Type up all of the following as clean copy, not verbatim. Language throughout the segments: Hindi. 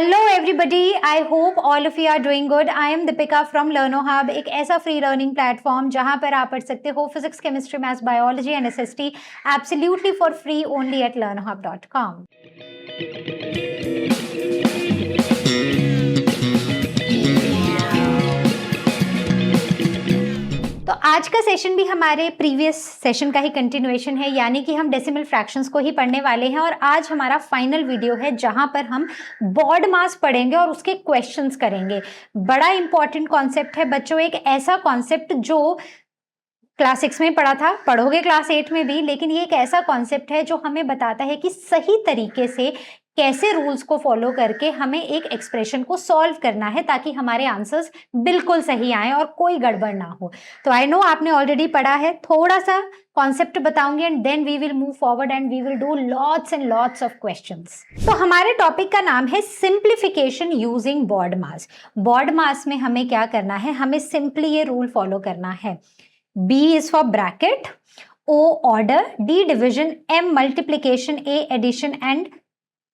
Hello everybody, I hope all of you are doing good. I am Deepika from Learnohub, एक ऐसा फ्री लर्निंग प्लेटफॉर्म जहां पर आप पढ़ सकते हो physics, chemistry, maths, biology and SST absolutely for free only at learnohub.com। तो आज का सेशन भी हमारे प्रीवियस सेशन का ही कंटिन्यूएशन है, यानी कि हम डेसिमल फ्रैक्शंस को ही पढ़ने वाले हैं। और आज हमारा फाइनल वीडियो है जहां पर हम बॉड मास पढ़ेंगे और उसके क्वेश्चंस करेंगे। बड़ा इंपॉर्टेंट कॉन्सेप्ट है बच्चों, एक ऐसा कॉन्सेप्ट जो क्लास 6 में पढ़ा था, पढ़ोगे क्लास 8 में भी, लेकिन ये एक ऐसा कॉन्सेप्ट है जो हमें बताता है कि सही तरीके से कैसे रूल्स को फॉलो करके हमें एक एक्सप्रेशन को सॉल्व करना है ताकि हमारे आंसर्स बिल्कुल सही आए और कोई गड़बड़ ना हो। तो आई नो आपने ऑलरेडी पढ़ा है, थोड़ा सा कॉन्सेप्ट बताऊंगी and then we will move forward and we will do lots and lots of questions. तो हमारे टॉपिक का नाम है simplification using BODMAS. BODMAS में हमें क्या करना है, हमें सिंपली ये रूल फॉलो करना है। B is for bracket, O order, D division, M multiplication, A addition and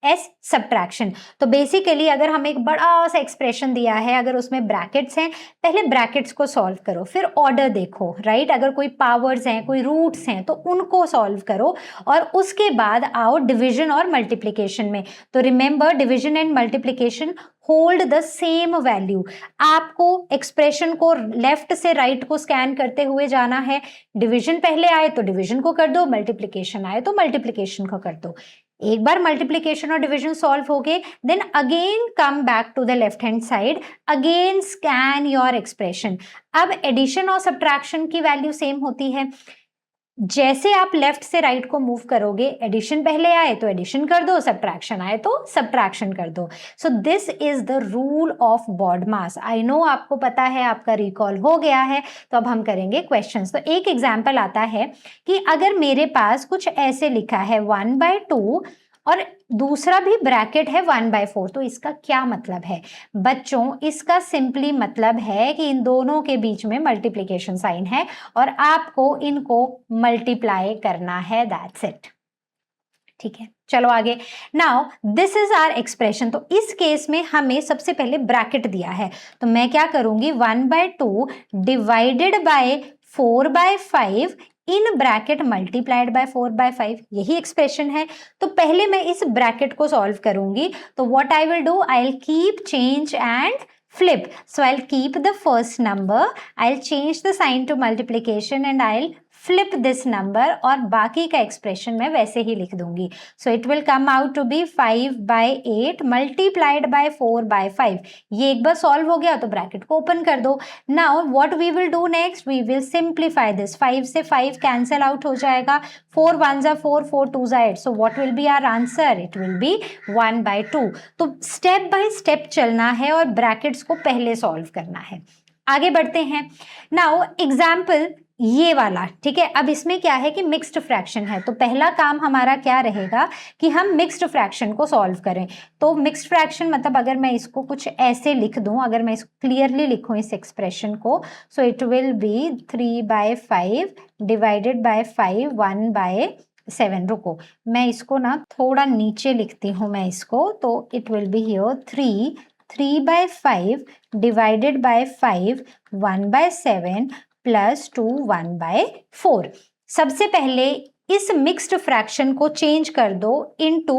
S subtraction। तो बेसिकली अगर हमें एक बड़ा सा एक्सप्रेशन दिया है, अगर उसमें ब्रैकेट्स हैं, पहले ब्रैकेट्स को सॉल्व करो, फिर ऑर्डर देखो, राइट। अगर कोई पावर्स हैं, कोई रूट्स हैं, तो उनको सॉल्व करो और उसके बाद आओ डिवीजन और मल्टीप्लिकेशन में। तो remember, division and multiplication hold the same value. आपको एक्सप्रेशन को लेफ्ट से राइट को स्कैन करते हुए जाना है। डिवीजन पहले आए तो डिवीजन को कर दो, मल्टीप्लिकेशन आए तो मल्टीप्लिकेशन को कर दो। एक बार मल्टीप्लिकेशन और डिवीजन सॉल्व हो गए, then again come back to the left hand side, again scan your expression. अब एडिशन और सब्ट्रैक्शन की वैल्यू सेम होती है। जैसे आप लेफ्ट से राइट को मूव करोगे, एडिशन पहले आए तो एडिशन कर दो, सब्ट्रैक्शन आए तो सब्ट्रैक्शन कर दो। So this is the rule of BODMAS. I know आपको पता है, आपका रिकॉल हो गया है। तो अब हम करेंगे क्वेश्चंस। तो एक एग्जांपल आता है कि अगर मेरे पास कुछ ऐसे लिखा है 1/2 और दूसरा भी ब्रैकेट है 1/4, तो इसका क्या मतलब है बच्चों? इसका सिंपली मतलब है कि इन दोनों के बीच में मल्टीप्लिकेशन साइन है और आपको इनको मल्टीप्लाई करना है, दैट्स इट। ठीक है, चलो आगे। Now this is our expression. तो इस केस में हमें सबसे पहले ब्रैकेट दिया है, तो मैं क्या करूंगी, 1/2 divided by 4/5 in bracket multiplied by 4/5, यही एक्सप्रेशन है। तो पहले मैं इस ब्रैकेट को सॉल्व करूंगी। तो what I will do, I will keep, change and flip. So I'll keep the first number, I'll change the sign to multiplication and I'll flip this number और बाकी का एक्सप्रेशन मैं वैसे ही लिख दूंगी। So it will come out to be 5/8 multiplied by 4/5। ये एक बार सॉल्व हो गया तो ब्रैकेट को ओपन कर दो। Now what we will do next, we will simplify this। 5 से 5 कैंसल आउट हो जाएगा, 4 1s are 4, 4 2s are 8। So what will be our answer? It will be 1/2। तो स्टेप बाय स्टेप चलना है और ब्रैकेट्स को पहले सॉल्व करना है। आगे बढ़ते हैं। नाउ एग्जाम्पल ये वाला, ठीक है। अब इसमें क्या है कि मिक्स्ड फ्रैक्शन है, तो पहला काम हमारा क्या रहेगा कि हम मिक्स्ड फ्रैक्शन को सॉल्व करें। तो मिक्स्ड फ्रैक्शन मतलब अगर मैं इसको कुछ ऐसे लिख दूं, अगर मैं इसको क्लियरली लिखूं इस एक्सप्रेशन को, so it will B 3/5 divided by 5 1/7। रुको, मैं इसको ना थोड़ा नीचे लिखती हूँ मैं इसको, तो it will be here 3/5 divided by 5 1/7 plus 2 1/4। सबसे पहले इस मिक्स्ड फ्रैक्शन को चेंज कर दो इनटू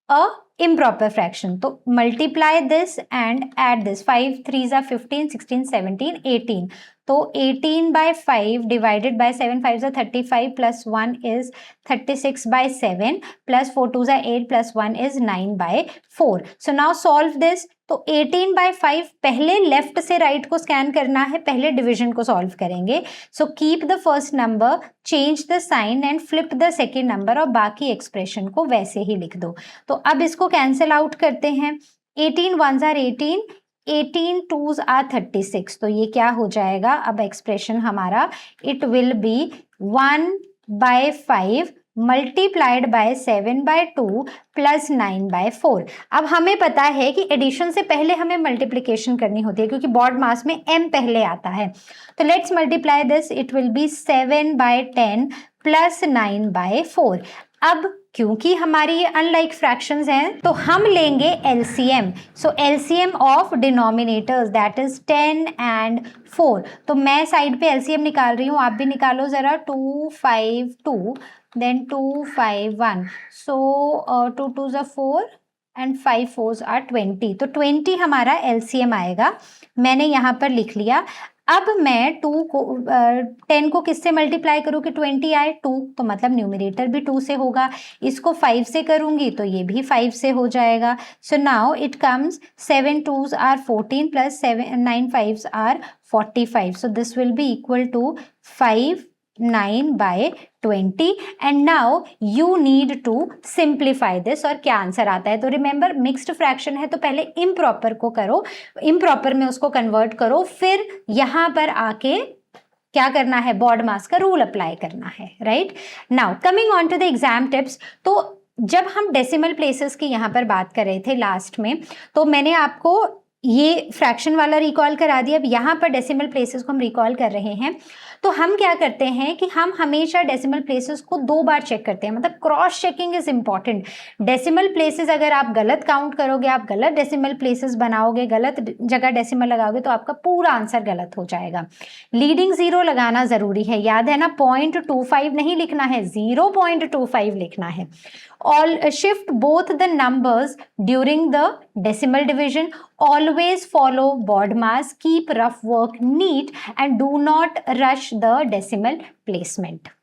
अ improper fraction। तो multiply this and add this, 5 3s are 15, 16 17 18। तो 18/5 divided by 7 5s are 35 plus 1 is 36/7 plus 4 2s are 8 plus 1 is 9/4। So now solve this. तो 18/5 पहले लेफ्ट से राइट को स्कैन करना है, पहले डिवीजन को सॉल्व करेंगे। So keep the first number, change the sign and flip the second number और बाकी एक्सप्रेशन को वैसे ही लिख दो। तो अब इसको कैंसिल आउट करते हैं। 18 1s are 18, 18 2s are 36। तो ये क्या हो जाएगा अब एक्सप्रेशन हमारा, it will B 1/5 multiplied by 7/2 plus 9/4। अब हमें पता है कि एडिशन से पहले हमें मल्टीप्लिकेशन करनी होती है क्योंकि बॉड मास में m पहले आता है। तो let's multiply this, it will B 7/10 plus 9/4। अब क्योंकि हमारी ये अनलाइक फ्रैक्शंस हैं तो हम लेंगे LCM. So LCM of denominators that is 10 and 4. तो मैं साइड पे एलसीएम निकाल रही हूँ, आप भी निकालो जरा. 2 5 2 then 2 5 1. So 2 2s are 4 and 5 4s are 20. तो 20 हमारा एलसीएम आएगा. मैंने यहाँ पर लिख लिया. अब मैं 2 को 10 को किससे मल्टीप्लाई करूँ कि 20 आए? 2, तो मतलब न्यूमरेटर भी 2 से होगा. इसको 5 से करूँगी तो ये भी 5 से हो जाएगा. So now it comes 7 2s are 14 plus 9 5s are 45. So this will be equal to 5 9 by 20. and now you need to simplify this. और क्या आंसर आता है? तो रिमेंबर मिक्स्ड फ्रैक्शन है तो पहले इम्प्रॉपर को करो, इम्प्रॉपर में उसको कन्वर्ट करो, फिर यहाँ पर आके क्या करना है? बॉड मास का रूल अप्लाई करना है. Right now coming on to the exam tips. तो जब हम डेसिमल प्लेसेस की यहाँ पर बात कर रहे थे लास्ट में, तो मैंने आपको ये फ्रैक्शन वाला रिकॉल करा दिया. अब यहाँ पर डेसिमल प्लेसेस को हम रिकॉल कर रहे हैं. तो हम क्या करते हैं कि हम हमेशा डेसिमल प्लेसेस को 2 बार चेक करते हैं. मतलब cross checking is important. Decimal places अगर आप गलत काउंट करोगे, आप गलत डेसिमल प्लेसेस बनाओगे, गलत जगह डेसिमल लगाओगे तो आपका पूरा आंसर गलत हो जाएगा. लीडिंग जीरो लगाना जरूरी है. याद है ना, 0.25 नहीं लिखना है, 0.25 लिखना है. All shift both the numbers during the decimal division. Always follow board mass. Keep rough work neat and do not rush the decimal placement.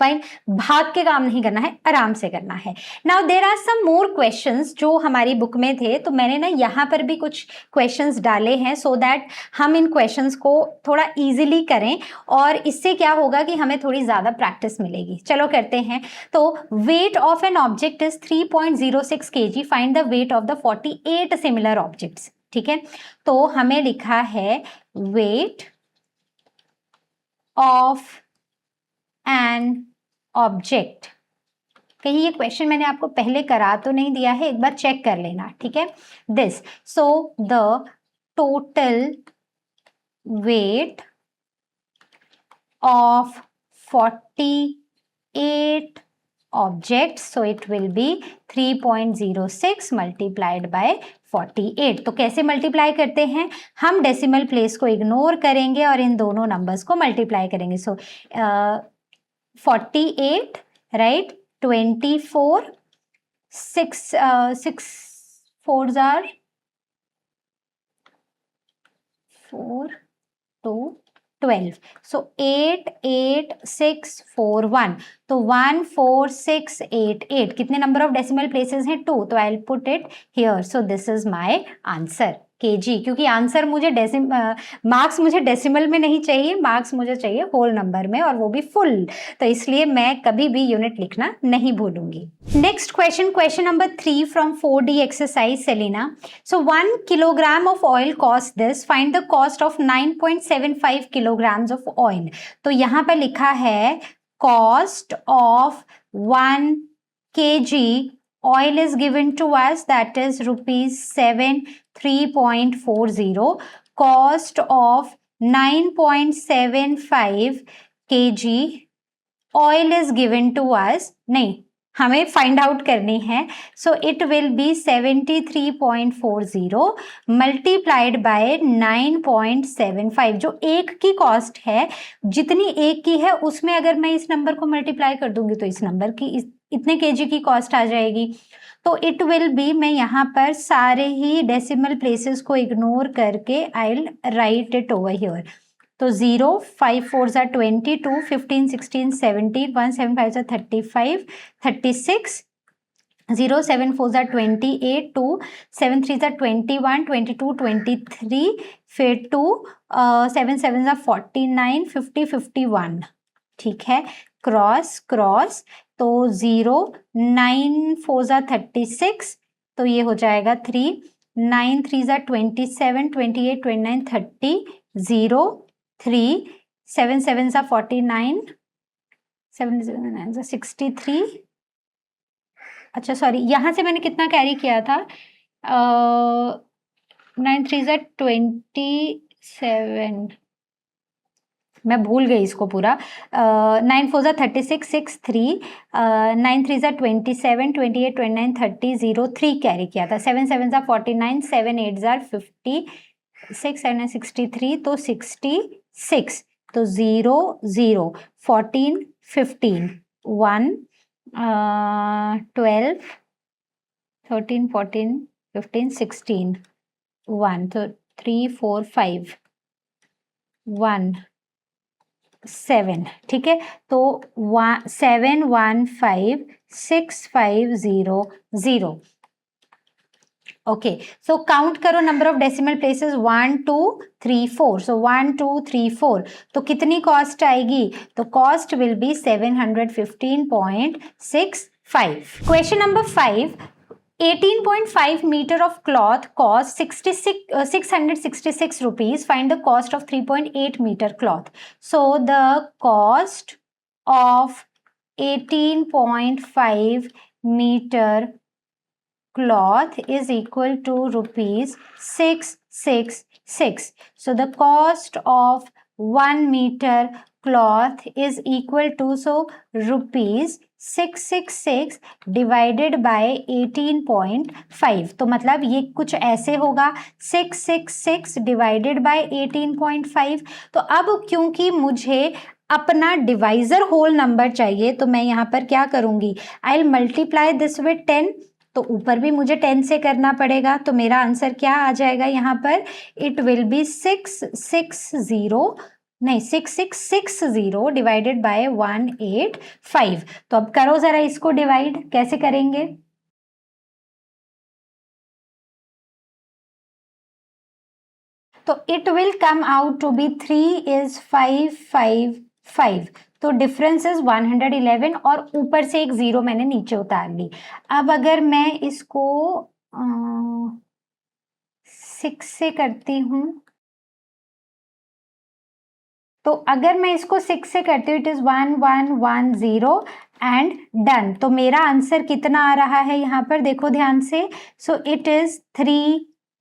Fine. भाग के काम नहीं करना है, आराम से करना है. Now there are some more questions जो हमारी बुक में थे, तो मैंने ना यहाँ पर भी कुछ क्वेश्चंस डाले हैं सो दैट हम इन क्वेश्चंस को थोड़ा इजीली करें और इससे क्या होगा कि हमें थोड़ी ज़्यादा प्रैक्टिस मिलेगी. चलो करते हैं. तो weight of an object is 3.06 kg. Find the weight of the 48 similar objects. ठीक है, तो हमें लिखा है वेट ऑफ एन ऑब्जेक्ट. कहीं ये क्वेश्चन मैंने आपको पहले करा तो नहीं दिया है, एक बार चेक कर लेना. ठीक है, this. So the total weight of 48 object, so it will B 3.06 multiplied by 48. तो कैसे मल्टीप्लाई करते हैं? हम डेसिमल प्लेस को इग्नोर करेंगे और इन दोनों नंबर्स को मल्टीप्लाई करेंगे. सो 48 राइट, 24, 6 4s are 4 2 12. So 8 8 6 4 1. तो 1 4 6 8 8. कितने नंबर ऑफ डेसिमल प्लेसेस हैं? 2. तो I will put it here. So this is my answer KG. क्योंकि आंसर मुझे मार्क्स मुझे डेसिमल में नहीं चाहिए, मार्क्स मुझे चाहिए होल नंबर में और वो भी फुल. तो इसलिए मैं कभी भी यूनिट लिखना नहीं भूलूंगी. Next question, question number 3 from 4D exercise Selina. So 1 kilogram of oil cost this. Find the cost of 9.75 kilograms of oil. तो यहाँ पर लिखा है cost of 1 kg oil is given to us, that is rupees 73.40. cost of 9.75 kg oil is given to us. नहीं, हमें फाइंड आउट करनी है. So it will B 73.40 multiplied by 9.75. जो एक की कॉस्ट है, जितनी एक की है उसमें अगर मैं इस नंबर को मल्टीप्लाई कर दूंगी तो इस नंबर की इतने केजी की कॉस्ट आ जाएगी. तो इट विल बी, मैं यहाँ पर सारे ही डेसिमल प्लेसेस को इग्नोर करके I will write it over here. तो 0 5 4s are 22, 15 16 17, 1 7 5s are 35, 36, 0 7 4s are 28, 2 7 3s are 21, 22 23, फिर 2 7 7s are 49, 50 51. ठीक है, क्रॉस क्रॉस. तो 0 9 4s are 36, तो ये हो जाएगा 3, 9 3s are 27, 28 29 30, 0 3, 7 7s are 49, 7 9s are 63. अच्छा सॉरी, यहाँ से मैंने कितना कैरी किया था? 9 3s are 27, मैं भूल गई इसको पूरा। 9 4 ज़ा 36, 6 3, 9 3 ज़ा 27, 28 29 30, 0 3 कैरी किया था। 7 7 ज़ा 49, 7 8 ज़ा 50, 6 7 63, तो 66, तो 0 0, 14 15, 1 12 13 14 15 16, 1, तो 3 4 5 1 7, ठीक है। तो 7 1 5 6 5 0 0। ओके, सो काउंट करो नंबर ऑफ डेसिमल प्लेसेस, 1 2 3 4। सो 1 2 3 4, तो कितनी कॉस्ट आएगी? तो cost will be 715.65। Question number 5, 18.5 meter of cloth cost 666 rupees. Find the cost of 3.8 meter cloth. So the cost of 18.5 meter cloth is equal to rupees 666. So the cost of 1 meter cloth is equal to, so rupees 666 divided by 18.5। तो मतलब ये कुछ ऐसे होगा, 666 डिवाइडेड बाय 18.5। तो अब क्योंकि मुझे अपना डिवाइजर होल नंबर चाहिए, तो मैं यहाँ पर क्या करूँगी, I will multiply this with 10। तो ऊपर भी मुझे 10 से करना पड़ेगा। तो मेरा आंसर क्या आ जाएगा यहाँ पर? It will B 6660 divided by 185। तो अब करो जरा इसको डिवाइड, कैसे करेंगे? तो it will come out to be 3 is 555। तो डिफरेंस इज 111 और ऊपर से एक जीरो मैंने नीचे उतार ली। अब अगर मैं इसको 6 से करती हूँ, तो अगर मैं इसको 6 से करती हूँ, इट इज 1110 एंड डन। तो मेरा आंसर कितना आ रहा है यहाँ पर, देखो ध्यान से। So it is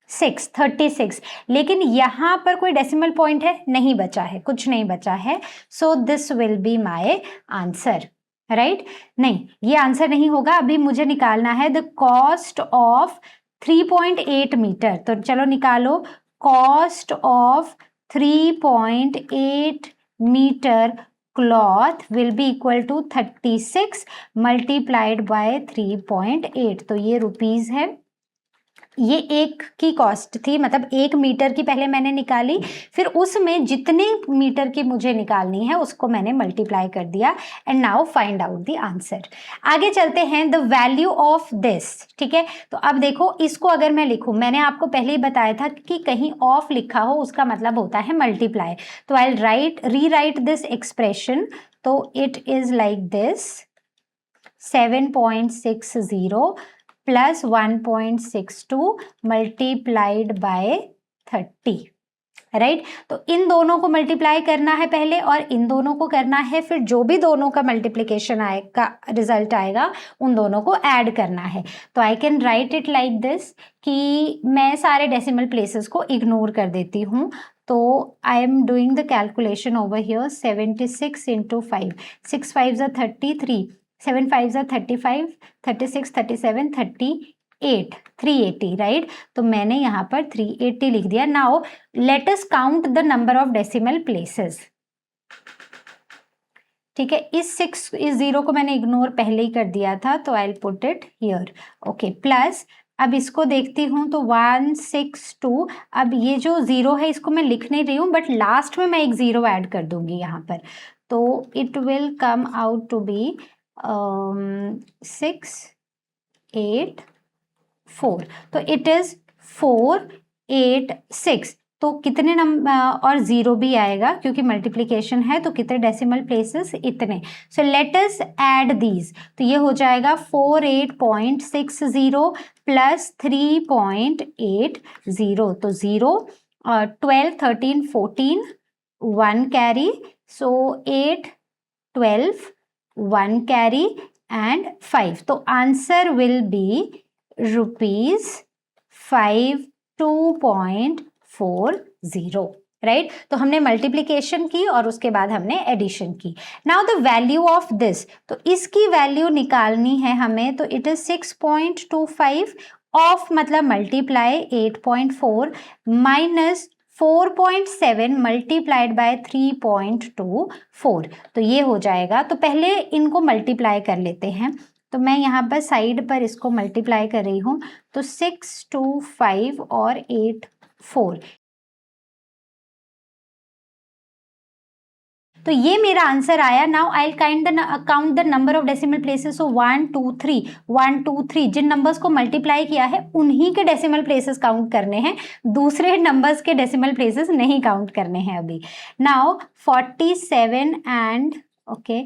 36। लेकिन यहाँ पर कोई डेसिमल पॉइंट है नहीं बचा है, कुछ नहीं बचा है। सो this will be my answer, right? नहीं, ये आंसर नहीं होगा। अभी मुझे निकालना है द कॉस्ट ऑफ 3.8 मीटर। तो चलो निकालो, cost of 3.8 metre cloth will be equal to 36 multiplied by 3.8। तो ये रुपीज है। ये एक की कॉस्ट थी, मतलब 1 मीटर की पहले मैंने निकाली, फिर उसमें जितने मीटर की मुझे निकालनी है उसको मैंने मल्टीप्लाई कर दिया। And now find out the answer. आगे चलते हैं, द वैल्यू ऑफ दिस, ठीक है। तो अब देखो, इसको अगर मैं लिखूं, मैंने आपको पहले ही बताया था कि कहीं ऑफ लिखा हो उसका मतलब होता है मल्टीप्लाई। तो आई री राइट दिस एक्सप्रेशन। तो it is like this, 7.60 plus 1.62 multiplied by 30, right? तो इन दोनों को मल्टीप्लाई करना है पहले और इन दोनों को करना है, फिर जो भी दोनों का मल्टीप्लिकेशन आएगा, रिजल्ट आएगा, उन दोनों को ऐड करना है। तो I can write it like this, कि मैं सारे डेसिमल प्लेसेस को इग्नोर कर देती हूँ। तो I am doing the calculation over here, 76 into 5, 6 5 ज़ा 33, 7 5 ज़ा 35, 36 37 38, 380, राइट? तो मैंने यहाँ पर 380 लिख दिया। Now let us count the number of decimal places, ठीक है। इस 0 को मैंने इग्नोर पहले ही कर दिया था, तो I will put it here, okay. Plus अब इसको देखती हूँ, तो 162। अब ये जो 0 है इसको मैं लिख नहीं रही हूँ, बट लास्ट में मैं एक 0 ऐड कर दूंगी यहाँ पर। तो it will come out to be 6 8 4। तो इट इज 486। तो कितने नंबर, और 0 भी आएगा क्योंकि मल्टीप्लिकेशन है, तो कितने डेसिमल प्लेसेस, इतने। So let us add these. तो ये हो जाएगा 48.60 प्लस 3.80। तो 0, 12 13 14, 1 कैरी, सो 8 12, 1 कैरी एंड 5। तो answer will be rupees 52.40, right तो हमने मल्टीप्लिकेशन की और उसके बाद हमने एडिशन की. Now the value of this, तो इसकी वैल्यू निकालनी है हमें, तो इट इज 6.25 ऑफ मतलब मल्टीप्लाई 8.4 माइनस 4.7 मल्टीप्लाइड बाय 3.24, तो ये हो जाएगा. तो पहले इनको मल्टीप्लाई कर लेते हैं, तो मैं यहाँ पर साइड पर इसको मल्टीप्लाई कर रही हूँ. तो 6, 2, 5 और 8, 4, तो ये मेरा आंसर आया. Now I count the number of decimal places. So 1 2 3 1 2 3 जिन नंबर्स को मल्टीप्लाई किया है उन्हीं के डेसिमल प्लेसेस काउंट करने हैं, दूसरे नंबर्स के डेसिमल प्लेसेस नहीं काउंट करने हैं अभी. नाउ 47 एंड ओके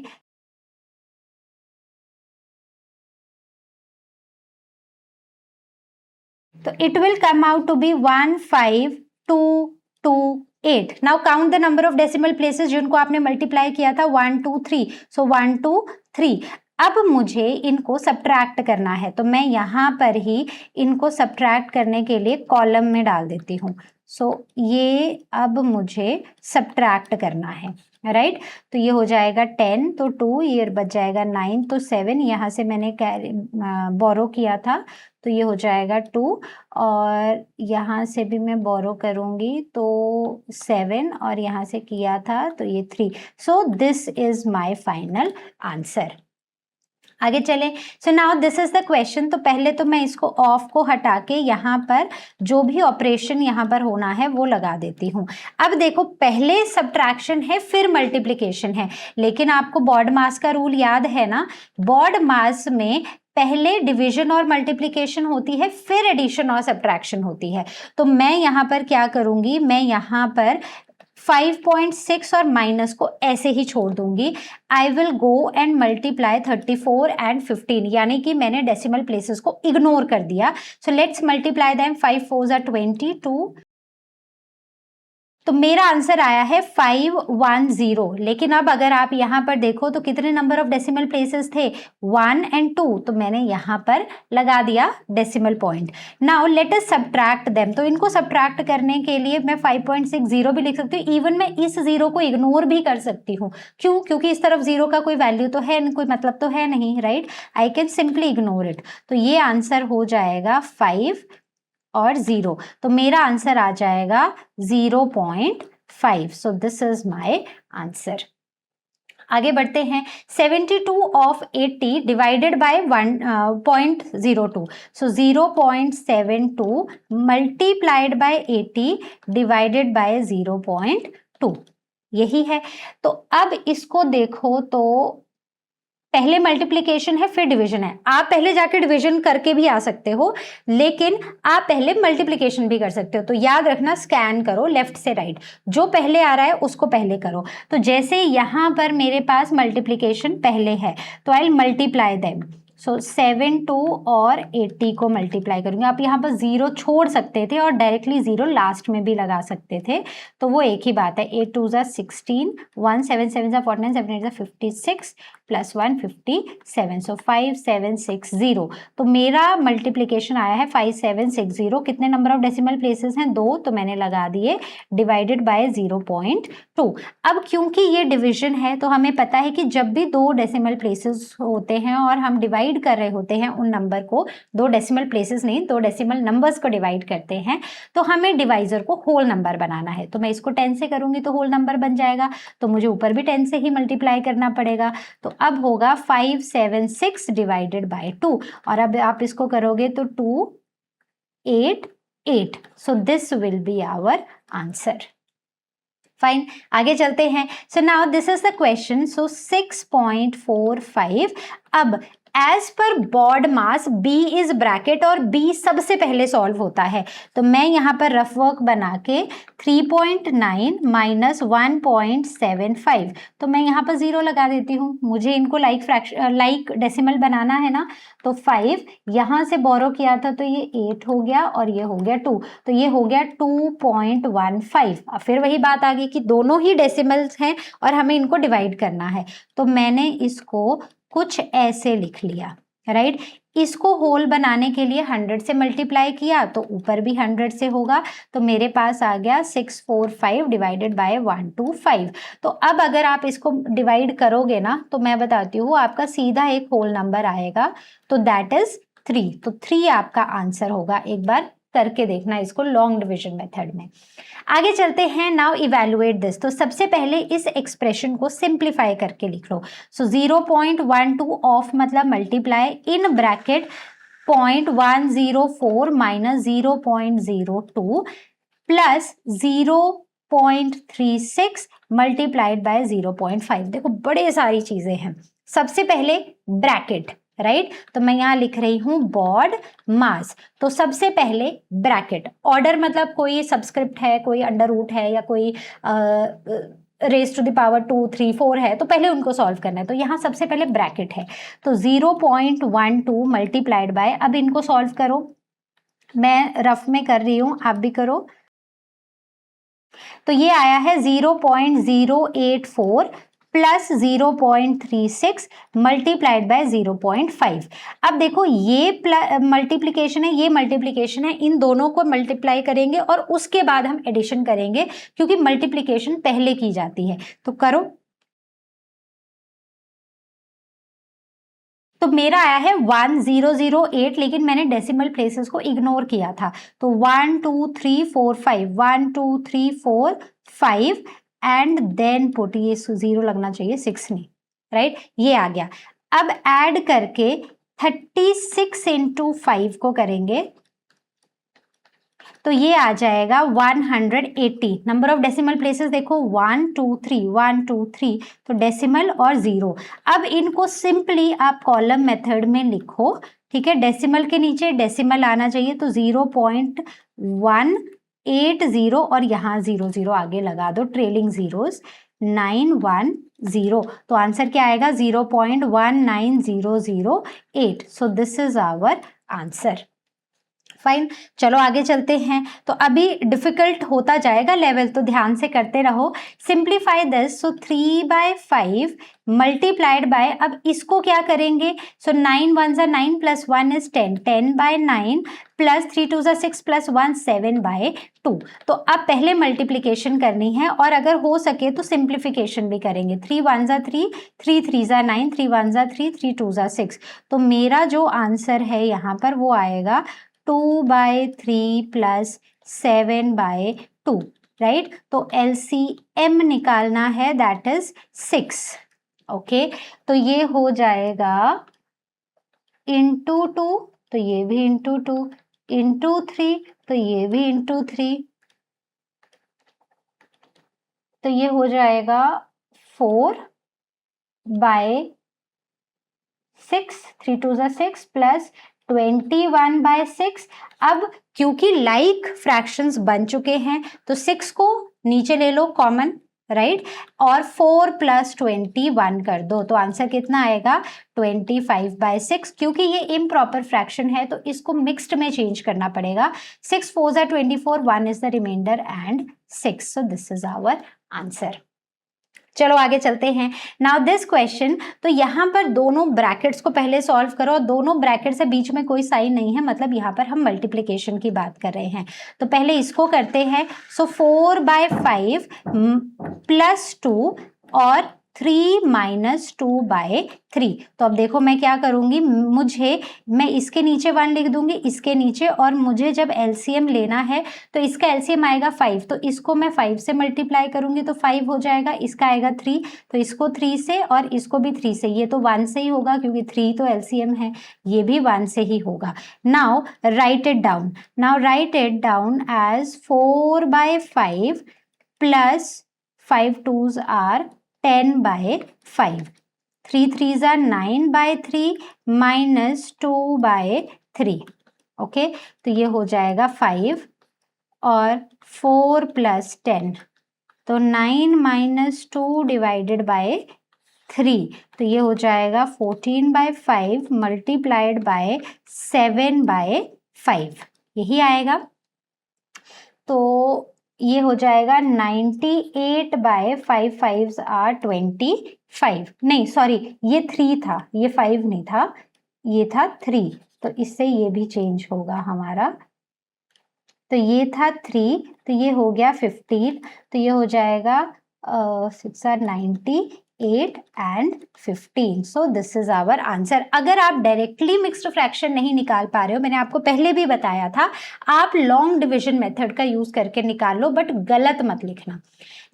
तो it will come out to be 15228. Now count the number of decimal places जिनको आपने मल्टीप्लाई किया था 1 2 3. So 1 2 3. अब मुझे इनको सब्ट्रैक्ट करना है, तो मैं यहाँ पर ही इनको सब्ट्रैक्ट करने के लिए कॉलम में डाल देती हूँ. सो ये अब मुझे सब्ट्रैक्ट करना है, राइट तो ये हो जाएगा 10, तो 2 ये बच जाएगा 9, तो 7 यहाँ से मैंने बोरो किया था तो ये हो जाएगा 2, और यहाँ से भी मैं बोरो करूँगी तो 7, और यहाँ से किया था तो ये 3. सो this is my final answer. आगे चले. सो now this is the question. तो पहले तो मैं इसको ऑफ को हटा के यहाँ पर जो भी ऑपरेशन यहाँ पर होना है वो लगा देती हूँ. अब देखो पहले सब्ट्रैक्शन है फिर मल्टीप्लिकेशन है, लेकिन आपको बॉड मास का रूल याद है ना. बॉड मास में पहले डिवीजन और मल्टीप्लिकेशन होती है, फिर एडिशन और सब्ट्रैक्शन होती है. तो मैं यहाँ पर क्या करूँगी, मैं यहाँ पर 5.6 और माइनस को ऐसे ही छोड़ दूंगी. I will go and multiply 34 and 15, यानी कि मैंने डेसिमल प्लेसेस को इग्नोर कर दिया. So let's multiply them. 5 4 are 22. तो मेरा आंसर आया है 510. लेकिन अब अगर आप यहाँ पर देखो तो कितने नंबर ऑफ डेसिमल प्लेसेस थे, 1 and 2, तो मैंने यहाँ पर लगा दिया डेसिमल पॉइंट. नाउ लेट अस सब्ट्रैक्ट देम. तो इनको सब्ट्रैक्ट करने के लिए मैं 5.60 भी लिख सकती हूँ. इवन मैं इस जीरो को इग्नोर भी कर सकती हूँ. क्यों? क्योंकि इस तरफ जीरो का कोई वैल्यू तो है, कोई मतलब तो है नहीं, right. I can simply ignore it. तो ये आंसर हो जाएगा 5 और 0, तो मेरा आंसर आ जाएगा 0.5. सो दिस इज माय आंसर. आगे बढ़ते हैं. 72 of 80 divided by 1.02. So 0.72 multiplied by 80 divided by 0.2, यही है. तो अब इसको देखो तो पहले मल्टीप्लिकेशन है फिर डिवीजन है. आप पहले जाके डिवीजन करके भी आ सकते हो, लेकिन आप पहले मल्टीप्लिकेशन भी कर सकते हो. तो याद रखना, स्कैन करो लेफ्ट से राइट, जो पहले आ रहा है उसको पहले करो. तो जैसे यहाँ पर मेरे पास मल्टीप्लिकेशन पहले है तो आई विल मल्टीप्लाई देम. सो 72 और 80 को मल्टीप्लाई करूंगी. आप यहाँ पर 0 छोड़ सकते थे और डायरेक्टली 0 लास्ट में भी लगा सकते थे, तो वो एक ही बात है. 8 2 16, 1 7 7 49, 7 8 56 प्लस 1 57. सो 5760. तो मेरा मल्टीप्लिकेशन आया है 5760. कितने नंबर ऑफ डेसिमल प्लेसेस हैं, 2, तो मैंने लगा दिए डिवाइडेड बाय 0.2. अब क्योंकि ये डिवीजन है तो हमें पता है कि जब भी 2 डेसिमल प्लेसेस होते हैं और हम डिवाइड कर रहे होते हैं उन नंबर को, 2 डेसिमल प्लेसेस नहीं, 2 डेसिमल नंबर्स को डिवाइड करते हैं, तो हमें डिवाइजर को होल नंबर बनाना है. तो मैं इसको 10 से करूंगी तो होल नंबर बन जाएगा, तो मुझे ऊपर भी 10 से ही मल्टीप्लाई करना पड़ेगा. तो अब होगा 576 डिवाइडेड बाय 2, और अब आप इसको करोगे तो 288. So this will be our answer. Fine, आगे चलते हैं. So now this is the question. So 6.45. अब as per BODMAS B is bracket, और B सबसे पहले सॉल्व होता है. तो मैं यहाँ पर रफ वर्क बना के 3.9 माइनस 1.75, तो मैं यहाँ पर 0 लगा देती हूँ. मुझे इनको लाइक डेसिमल बनाना है ना. तो 5 यहाँ से बोरो किया था तो ये 8 हो गया और ये हो गया 2, तो ये हो गया 2.15. अब फिर वही बात आ गई कि दोनों ही डेसिमल्स हैं और हमें इनको डिवाइड करना है. तो मैंने इसको कुछ ऐसे लिख लिया. राइट। इसको होल बनाने के लिए 100 से मल्टीप्लाई किया तो ऊपर भी 100 से होगा, तो मेरे पास आ गया 645 डिवाइडेड बाय 125। तो अब अगर आप इसको डिवाइड करोगे ना तो मैं बताती हूँ आपका सीधा एक होल नंबर आएगा, तो दैट इज 3। तो 3 आपका आंसर होगा। एक बार करके देखना इसको लॉन्ग डिविजन मेथड में। आगे चलते हैं। Now evaluate this. तो सबसे पहले इस एक्सप्रेशन को सिंप्लीफाई करके लिख लो। सो 0.12 ऑफ मतलब multiply in bracket 0.104 minus 0.02 plus 0.36 multiplied by 0.5। देखो बड़े सारी चीजें हैं। सबसे पहले ब्रैकेट, राइट तो मैं यहां लिख रही हूं बॉड मास। तो सबसे पहले ब्रैकेट, ऑर्डर मतलब कोई सबस्क्रिप्ट है, कोई अंडर रूट है, या कोई रेज टू द पावर 2, 3, 4 है, तो पहले उनको सॉल्व करना है। तो यहाँ सबसे पहले ब्रैकेट है, तो 0.12 मल्टीप्लाइड बाय, अब इनको सॉल्व करो। मैं रफ में कर रही हूं, आप भी करो। तो ये आया है 0.084 प्लस 0.36 मल्टीप्लाइड बाय 0.5। अब देखो ये मल्टीप्लिकेशन है, ये मल्टीप्लिकेशन है, इन दोनों को मल्टीप्लाई करेंगे और उसके बाद हम एडिशन करेंगे, क्योंकि मल्टीप्लिकेशन पहले की जाती है। तो करो। तो मेरा आया है 1008, लेकिन मैंने डेसिमल प्लेसेस को इग्नोर किया था। तो 1 2 3 4 5, 1 2 3 4 5 एंड देन पुट, ये 0 लगना चाहिए, 6 नहीं, राइट ये आ गया। अब ऐड करके 36 इंटू 5 को करेंगे तो ये आ जाएगा 180। नंबर ऑफ डेसिमल प्लेसेस देखो 1 2 3 1 2 3, तो डेसिमल और 0। अब इनको सिंपली आप कॉलम मेथड में लिखो, ठीक है। डेसिमल के नीचे डेसिमल आना चाहिए, तो 0.180 और यहाँ 00 आगे लगा दो, ट्रेलिंग जीरोस 910। तो आंसर क्या आएगा 0.19008। So this is our answer. Fine, चलो आगे चलते हैं। तो अभी डिफिकल्ट होता जाएगा लेवल, तो ध्यान से करते रहो। Simplify this. So 3/5 multiplied by, अब इसको क्या करेंगे, सो 9 1 जा 9 प्लस 1 इज 10, 10/9 प्लस 3 2 जा 6 प्लस 1 7/2। तो अब पहले मल्टीप्लीकेशन करनी है, और अगर हो सके तो सिंप्लीफिकेशन भी करेंगे। 3 1 जा 3, 3 3 जा 9, 3 1 जा 3, 3 2 जा 6। तो मेरा जो आंसर है यहाँ पर वो आएगा 2/3 प्लस 7/2, राइट। तो LCM निकालना है, दैट इज 6। ओके, तो ये हो जाएगा इंटू 2, तो ये भी इंटू 2, इंटू 3, तो ये भी इंटू 3, तो ये हो जाएगा 4/6, 3 2 जा 6 प्लस 21/6। अब क्योंकि लाइक फ्रैक्शंस बन चुके हैं तो 6 को नीचे ले लो कॉमन, राइट, और 4 प्लस 21 कर दो, तो आंसर कितना आएगा 25/6। क्योंकि ये इम्प्रॉपर फ्रैक्शन है तो इसको मिक्स्ड में चेंज करना पड़ेगा। 6 4 जा 24, 1 is the remainder and 6। So this is our answer. चलो आगे चलते हैं। नाउ दिस क्वेश्चन, तो यहाँ पर दोनों ब्रैकेट्स को पहले सॉल्व करो। दोनों ब्रैकेट से बीच में कोई साइन नहीं है, मतलब यहाँ पर हम मल्टीप्लिकेशन की बात कर रहे हैं। तो पहले इसको करते हैं। सो 4/5 प्लस 2 और 3 माइनस 2/3। तो अब देखो मैं क्या करूंगी, मैं इसके नीचे 1 लिख दूंगी, इसके नीचे, और मुझे जब LCM लेना है तो इसका LCM आएगा 5, तो इसको मैं 5 से मल्टीप्लाई करूंगी तो 5 हो जाएगा, इसका आएगा 3, तो इसको 3 से और इसको भी 3 से, ये तो 1 से ही होगा क्योंकि 3 तो LCM है, ये भी 1 से ही होगा। Now write it down. Now write it down as 4/5 plus 5 2s are 10/5, 3 3s are 9/3 minus 2/3। Okay, तो ये हो जाएगा 5 और 4 प्लस 10, तो 9 माइनस 2 डिवाइडेड बाय 3, तो ये हो जाएगा 14/5 मल्टीप्लाइड बाय 7/5, यही आएगा। तो ये हो जाएगा 98/5, 5s are 25, नहीं सॉरी ये 3 था, ये 5 नहीं था, ये था 3, तो इससे ये भी चेंज होगा हमारा। तो ये था 3, तो ये हो गया 15, तो ये हो जाएगा 6 are 90, 8 and 15। So this is our answer. अगर आप डायरेक्टली मिक्स्ड फ्रैक्शन नहीं निकाल पा रहे हो, मैंने आपको पहले भी बताया था, आप लॉन्ग डिविजन मेथड का यूज करके निकाल लो, बट गलत मत लिखना।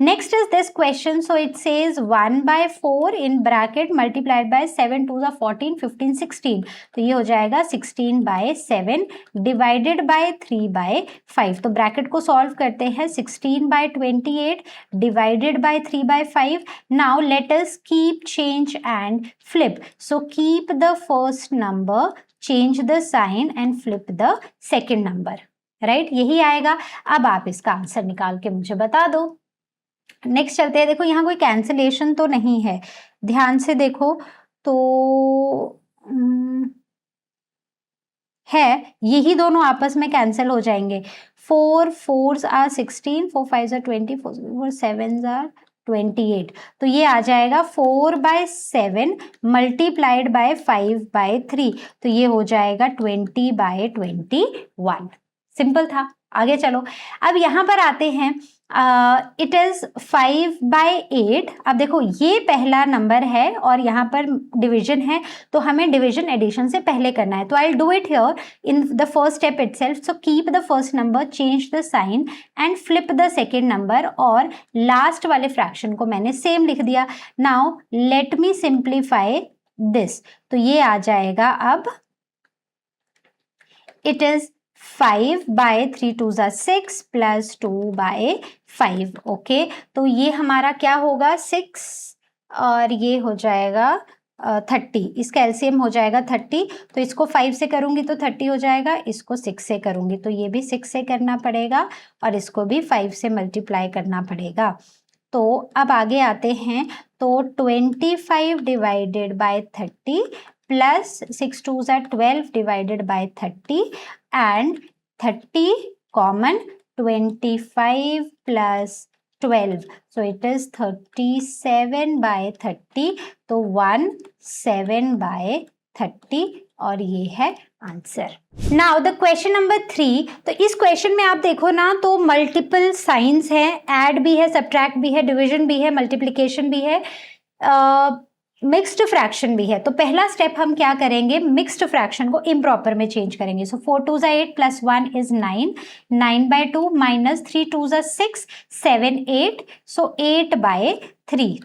Next is this question. So it says 1/4 in bracket multiplied by 7 2 are 14, 15, 16. तो ये हो जाएगा 16/7 divided by 3/5. तो ब्रैकेट को सॉल्व करते हैं। 16/28 divided by 3/5. Now let us keep, change and flip. So keep the first number, change the sign and flip the second number. Right, यही आएगा। अब आप इसका आंसर निकाल के मुझे बता दो। नेक्स्ट चलते हैं। देखो यहाँ कोई कैंसिलेशन तो नहीं है, ध्यान से देखो तो है, यही दोनों आपस में कैंसिल हो जाएंगे। 4 4s are 16, 4 5s are 20, 4 7s are 28। तो ये आ जाएगा 4/7 मल्टीप्लाइड बाय 5/3, तो ये हो जाएगा 20/21। सिंपल था। आगे चलो, अब यहाँ पर आते हैं। It is 5/8। अब देखो ये पहला नंबर है और यहाँ पर डिवीजन है, तो हमें डिवीजन एडिशन से पहले करना है। तो I will do it here in the first step itself. So keep the first number, change the sign and flip the second number, और लास्ट वाले फ्रैक्शन को मैंने सेम लिख दिया। Now let me simplify this. तो ये आ जाएगा, अब it is 5/3 2s are 6 plus 2/5। Okay, तो ये हमारा क्या होगा 6 और ये हो जाएगा 30। इसका एलसीएम हो जाएगा 30। तो इसको 5 से करूंगी तो 30 हो जाएगा, इसको 6 से करूंगी तो ये भी 6 से करना पड़ेगा, और इसको भी 5 से मल्टीप्लाई करना पड़ेगा। तो अब आगे आते हैं। तो 25 divided by 30 plus 6 2s are 12 divided by 30 and 30 common, 25 plus 12, so it is 37/30। तो 17/30, और ये है answer. Now the question number 3। तो इस क्वेश्चन में आप देखो ना, तो मल्टीपल साइंस है, ऐड भी है, सब्ट्रैक्ट भी है, डिवीजन भी है, मल्टीप्लिकेशन भी है, मिक्स्ड फ्रैक्शन भी है। तो पहला स्टेप हम क्या करेंगे, मिक्स्ड फ्रैक्शन को इम्प्रॉपर में चेंज करेंगे। सो 4 2s are 8 plus 1 is 9, 9/2 minus 3 2s are 6, 7 8, सो 8/3।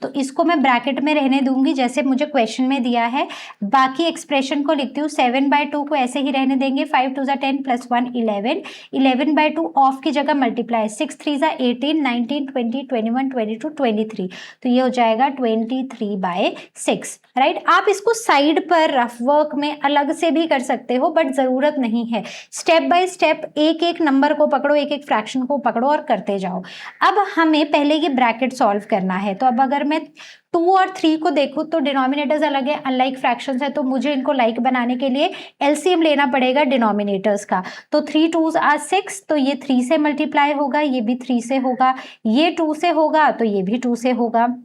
तो इसको मैं ब्रैकेट में रहने दूंगी जैसे मुझे क्वेश्चन में दिया है। बाकी एक्सप्रेशन को लिखती हूँ। 7/2 को ऐसे ही रहने देंगे। 5 2s are 10 प्लस 1 11, 11/2 ऑफ की जगह मल्टीप्लाई, 6 3s are 18, 19 20 21 22 23, तो ये हो जाएगा 23/6। राइट, आप इसको साइड पर रफ वर्क में अलग से भी कर सकते हो, बट जरूरत नहीं है। स्टेप बाय स्टेप एक एक नंबर को पकड़ो, एक एक फ्रैक्शन को पकड़ो और करते जाओ। अब हमें पहले ये ब्रैकेट सॉल्व करना है। तो अब अगर मैं 2 और 3 को देखूं तो डिनोमिनेटर्स अलग है, अनलाइक फ्रैक्शंस है, तो मुझे इनको लाइक बनाने के लिए एलसीएम लेना पड़ेगा डिनोमिनेटर्स का। तो 3 2s are 6, तो ये 3 से मल्टीप्लाई होगा, ये भी 3 से होगा, ये 2 से होगा, तो ये भी 2 से होगा।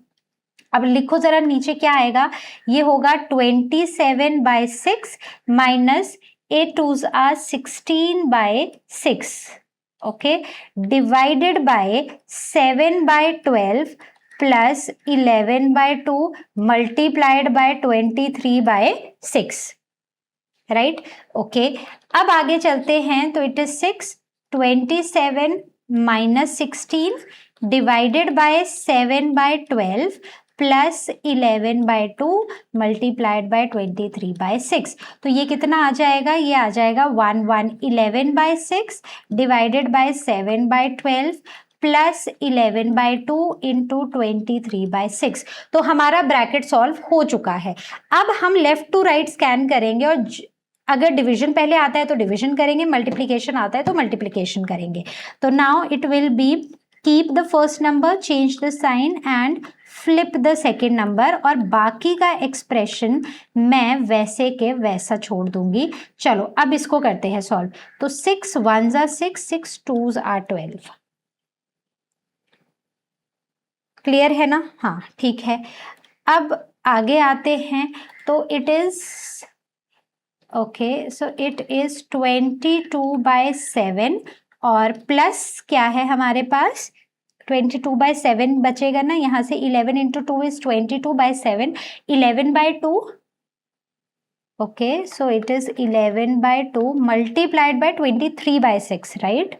अब लिखो जरा नीचे क्या आएगा, ये होगा 27/6 minus 8 2s are 16/6, okay, divided by 7/12 plus 11/2 multiplied by 23/6। Right, okay. अब आगे चलते हैं। तो it is 6, 27 minus 16 divided by 7/12 plus 11/2 multiplied by 23/6। तो ये कितना आ जाएगा, ये आ जाएगा 11/6 डिवाइडेड बाय 7/12 प्लस 11/2 इंटू 23/6। तो हमारा ब्रैकेट सॉल्व हो चुका है। अब हम लेफ्ट टू राइट स्कैन करेंगे, और अगर डिवीजन पहले आता है तो डिवीजन करेंगे, मल्टीप्लिकेशन आता है तो मल्टीप्लिकेशन करेंगे। तो now it will be keep the first number, change the sign and flip the second number, और बाकी का एक्सप्रेशन मैं वैसे के वैसा छोड़ दूंगी। चलो अब इसको करते हैं सॉल्व। तो 6 1s are 6, 6 2s are 12। Clear है ना? हाँ ठीक है। अब आगे आते हैं। तो it is okay, so it is 22/7 और प्लस क्या है हमारे पास 22/7 बचेगा ना, यहाँ से 11 into 2 is 22/7, 11/2, okay, so it is 11/2 multiplied by 23/6, right,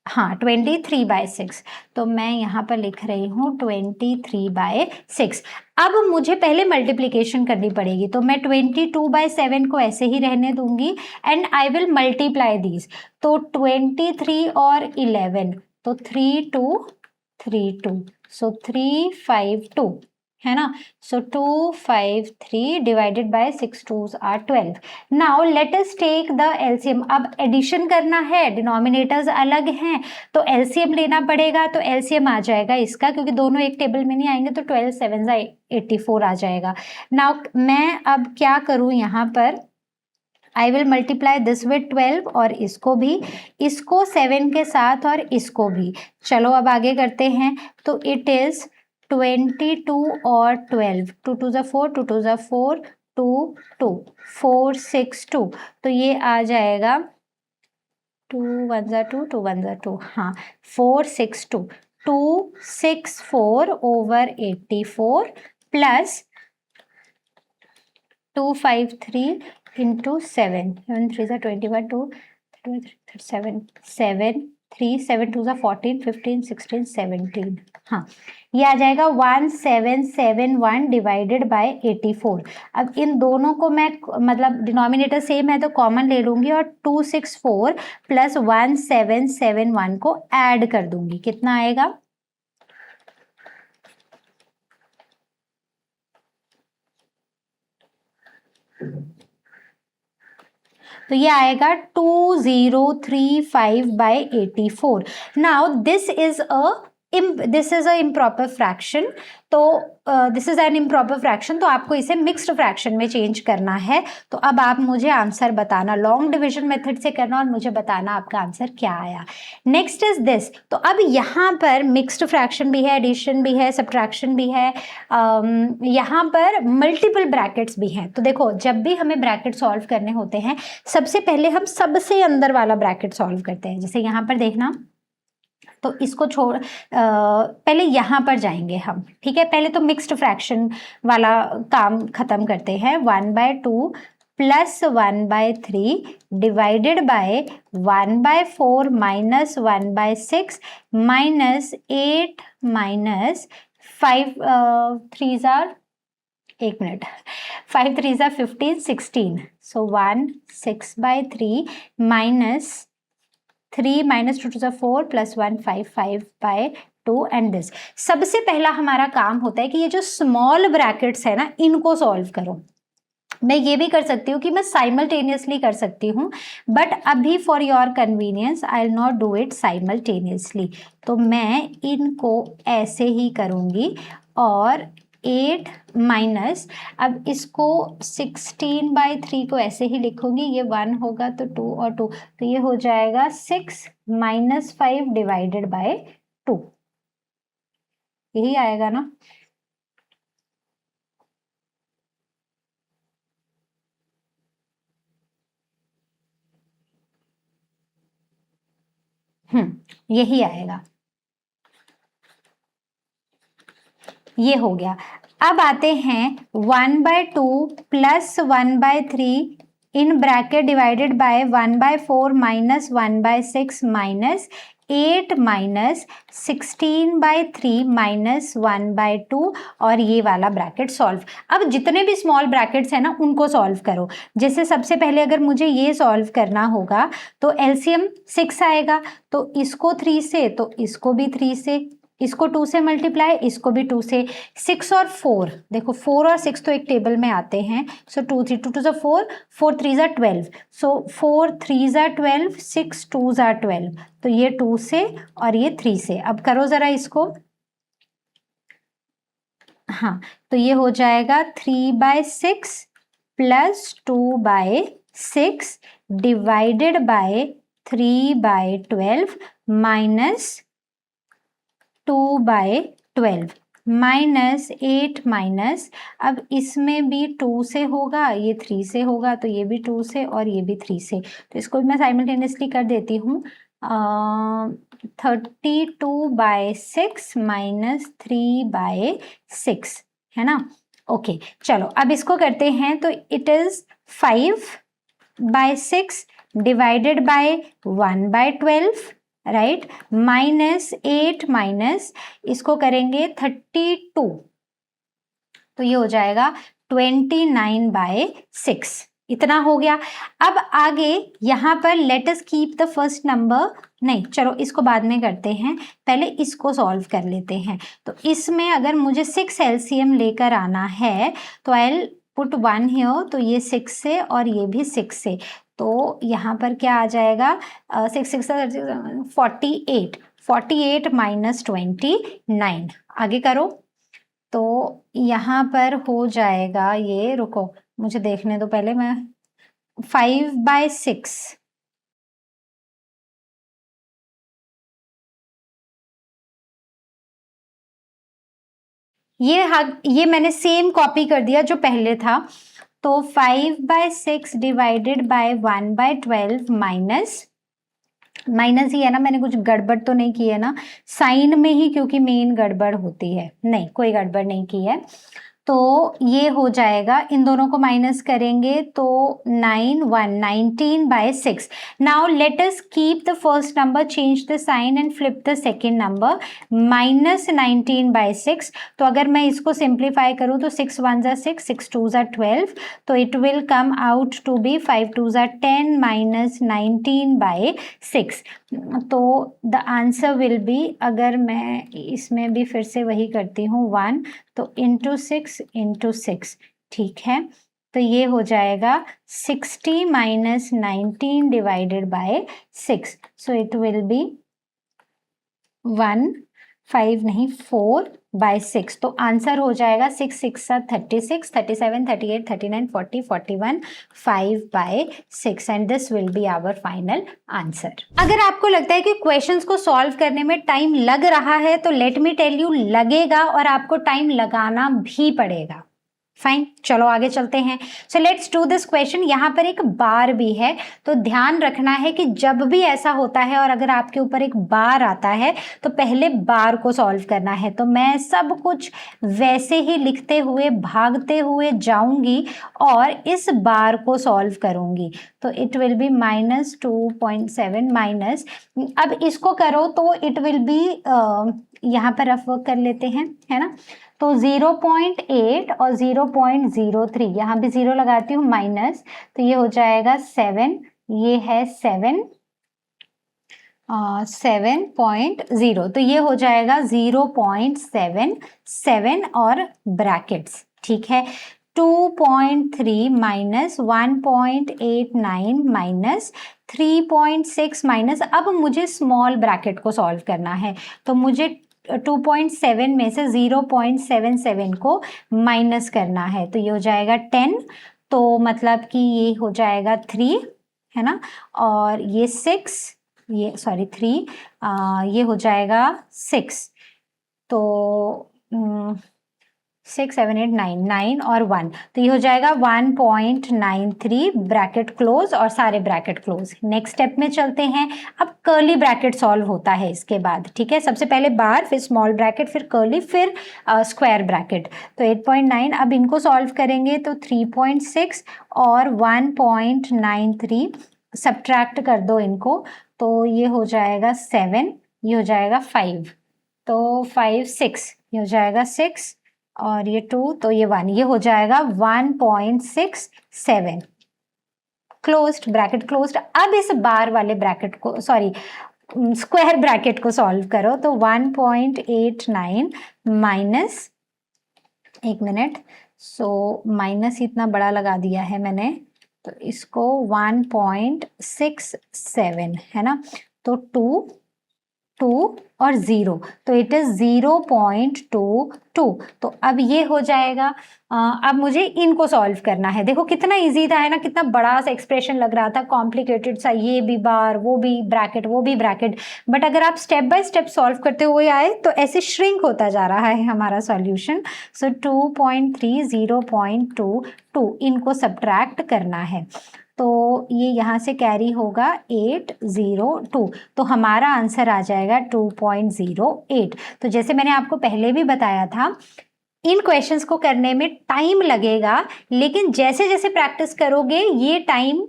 हाँ 23/6, तो मैं यहाँ पर लिख रही हूँ 23/6। अब मुझे पहले मल्टीप्लिकेशन करनी पड़ेगी, तो मैं 22/7 को ऐसे ही रहने दूंगी and I will multiply these, तो 23 और 11, तो 3232, सो 352 है ना, so 253 divided by 6 2s are 12। Now let us take the LCM. अब एडिशन करना है, डिनोमिनेटर्स अलग हैं, तो एलसीएम लेना पड़ेगा, तो एलसीएम आ जाएगा इसका, क्योंकि दोनों एक टेबल में नहीं आएंगे, तो 12 7 84 आ जाएगा। नाउ मैं अब क्या करूं, यहाँ पर I will multiply this with 12 और इसको भी, इसको 7 के साथ और इसको भी। चलो अब आगे करते हैं, तो इट इज 22 और 12, 2 2 ज़ा 4, 2 2 ज़ा 4, 2 2 4 6 2, तो ये आ जाएगा 2 1 ज़ा 2, 2 1 ज़ा 2, हाँ 4 6 2, 264 ओवर 84 प्लस 253 इंटू 7, 7 3 ज़ा 21, 2 7 7 3 7 2 ज़ा 14 15 16 17, हाँ ये आ जाएगा 1771 डिवाइडेड बाय 84। अब इन दोनों को मैं, मतलब डिनोमिनेटर सेम है तो कॉमन ले लूंगी और 264 प्लस 1771 को ऐड कर दूंगी, कितना आएगा, तो ये आएगा 2035/84। Now this is a improper fraction, तो this is an improper fraction, तो आपको इसे मिक्स्ड फ्रैक्शन में चेंज करना है। तो अब आप मुझे आंसर बताना, लॉन्ग डिविजन मेथड से करना और मुझे बताना आपका आंसर क्या आया। नेक्स्ट इज दिस, तो अब यहाँ पर मिक्स्ड फ्रैक्शन भी है, एडिशन भी है, सब्ट्रैक्शन भी है, यहाँ पर मल्टीपल ब्रैकेट्स भी हैं। तो देखो जब भी हमें ब्रैकेट सॉल्व करने होते हैं, सबसे पहले हम सबसे अंदर वाला ब्रैकेट सॉल्व करते हैं। जैसे यहाँ पर देखना, तो इसको छोड़ पहले यहाँ पर जाएंगे हम, ठीक है, पहले तो मिक्स्ड फ्रैक्शन वाला काम खत्म करते हैं। 1/2 plus 1/3 divided by 1/4 minus 1/6 minus 8 minus 5 3s are, एक मिनट, 5 3s आर 15 16, सो 1 6/3 minus 3 minus 2 2 4 plus 1 5/2 and this. सबसे पहला हमारा काम होता है कि ये जो स्मॉल ब्रैकेट्स है ना, इनको सॉल्व करो। मैं ये भी कर सकती हूँ कि मैं साइमल्टेनियसली कर सकती हूँ, बट अभी for your convenience I will not do it simultaneously, तो मैं इनको ऐसे ही करूँगी और 8 माइनस, अब इसको 16/3 को ऐसे ही लिखूंगी, ये 1 होगा तो 2 और 2, तो ये हो जाएगा 6 माइनस 5 डिवाइडेड बाय 2, यही आएगा ना। यही आएगा, ये हो गया। अब आते हैं 1/2 plus 1/3 in bracket divided by 1/4 minus 1/6 minus 8 minus 16/3 minus 1/2 और ये वाला ब्रैकेट सॉल्व। अब जितने भी स्मॉल ब्रैकेट्स हैं ना, उनको सॉल्व करो। जैसे सबसे पहले अगर मुझे ये सॉल्व करना होगा तो एलसीएम 6 आएगा, तो इसको 3 से, तो इसको भी 3 से, इसको 2 से मल्टीप्लाई, इसको भी 2 से। 6 और 4, देखो 4 और 6 तो एक टेबल में आते हैं, सो 2 3 2 2 ज़ा 4, 4 3 ज़ा 12, सो 4 3 ज़ा 12, 6 2 ज़ा 12, तो ये 2 से और ये 3 से। अब करो ज़रा इसको, हाँ, तो ये हो जाएगा 3/6 plus 2/6 divided by 3/12 minus 2/12 minus 8 minus, अब इसमें भी 2 से होगा, ये 3 से होगा, तो ये भी 2 से और ये भी 3 से, तो इसको मैं साइमल्टेनियसली कर देती हूँ। 32/6 माइनस 3/6 है ना। ओके चलो अब इसको करते हैं, तो it is 5/6 divided by 1/12 right, minus 8 minus इसको करेंगे 32, तो ये हो जाएगा 29/6, इतना हो गया। अब आगे यहाँ पर late us keep the first number, नहीं चलो इसको बाद में करते हैं, पहले इसको सॉल्व कर लेते हैं। तो इसमें अगर मुझे 6 एलसीएम लेकर आना है तो आई पुट 1 हियर, तो ये 6 से और ये भी 6 से, तो यहाँ पर क्या आ जाएगा 6 48, 48 माइनस 29, आगे करो। तो यहाँ पर हो जाएगा ये, रुको मुझे देखने दो पहले, मैं 5/6 ये मैंने सेम कॉपी कर दिया जो पहले था, तो 5/6 डिवाइडेड बाय 1/12 माइनस ही है ना, मैंने कुछ गड़बड़ तो नहीं की है ना साइन में ही, क्योंकि मेन गड़बड़ होती है, नहीं कोई गड़बड़ नहीं की है। तो ये हो जाएगा, इन दोनों को माइनस करेंगे तो 19/6। Now let us keep the first number, change the sign and flip the second number, minus 19/6। तो अगर मैं इसको सिंप्लीफाई करूँ तो 6 1 ज़ा 6, 6 2 ज़ा 12, तो it will come out to be 5 2 ज़ा 10 माइनस 19/6। तो द आंसर विल बी, अगर मैं इसमें भी फिर से वही करती हूँ 1, तो इंटू 6, ठीक है, तो ये हो जाएगा 60 minus 19 divided by 6, so it will B 4/6, तो आंसर हो जाएगा 6 6 36, 37 38 39 40 41 5/6, and this will be our final answer. अगर आपको लगता है कि क्वेश्चंस को सॉल्व करने में टाइम लग रहा है, तो लेट मी टेल यू, लगेगा और आपको टाइम लगाना भी पड़ेगा। फाइन, चलो आगे चलते हैं। So let's do this question. यहाँ पर एक बार भी है, तो ध्यान रखना है कि जब भी ऐसा होता है और अगर आपके ऊपर एक बार आता है तो पहले बार को सॉल्व करना है। तो मैं सब कुछ वैसे ही लिखते हुए भागते हुए जाऊंगी और इस बार को सॉल्व करूंगी। तो इट विल बी -2.7 माइनस, अब इसको करो तो इट विल बी, यहाँ पर रफ वर्क कर लेते हैं, है ना। तो 0.8 और 0.03, यहाँ भी 0 लगाती हूँ माइनस, तो ये हो जाएगा 7, ये है 7.0, तो ये हो जाएगा 0.77 और ब्रैकेट्स, ठीक है। 2.3 माइनस 1.89 माइनस 3.6 माइनस, अब मुझे स्मॉल ब्रैकेट को सॉल्व करना है, तो मुझे 2.7 में से 0.77 को माइनस करना है, तो ये हो जाएगा 10, तो मतलब कि ये हो जाएगा 3, है ना, और ये 6, ये सॉरी 3, ये हो जाएगा 6, तो 6 7 8 9 और 1, तो ये हो जाएगा 1.93, ब्रैकेट क्लोज और सारे ब्रैकेट क्लोज। नेक्स्ट स्टेप में चलते हैं। अब कर्ली ब्रैकेट सॉल्व होता है इसके बाद, ठीक है। सबसे पहले बार, फिर स्मॉल ब्रैकेट, फिर कर्ली, फिर स्क्वायर ब्रैकेट। तो 8.9, अब इनको सॉल्व करेंगे तो 3.6 और 1.93, सब्ट्रैक्ट कर दो इनको, तो ये हो जाएगा 7, ये हो जाएगा 5, तो 5 6, ये हो जाएगा 6 और ये 2, तो ये 1, ये हो जाएगा 1.67, क्लोज्ड, ब्रैकेट क्लोज्ड। अब इस बार वाले ब्रैकेट को, सॉरी स्क्वायर ब्रैकेट को सॉल्व करो, तो 1.89 माइनस, एक मिनट, सो माइनस इतना बड़ा लगा दिया है मैंने, तो इसको 1.67 है ना, तो 2 2 और 0, तो इट इज 0.22। तो अब ये हो जाएगा। अब मुझे इनको सॉल्व करना है। देखो कितना इजी था, है ना, कितना बड़ा सा एक्सप्रेशन लग रहा था, कॉम्प्लिकेटेड सा, ये भी बार, वो भी ब्रैकेट, वो भी ब्रैकेट, बट अगर आप स्टेप बाय स्टेप सॉल्व करते हुए आए तो ऐसे श्रिंक होता जा रहा है हमारा सॉल्यूशन। सो 2.3, 0.22, इनको सब्ट्रैक्ट करना है, तो ये यहाँ से कैरी होगा 802, तो हमारा आंसर आ जाएगा 2.08। तो जैसे मैंने आपको पहले भी बताया था, इन क्वेश्चंस को करने में टाइम लगेगा, लेकिन जैसे जैसे प्रैक्टिस करोगे ये टाइम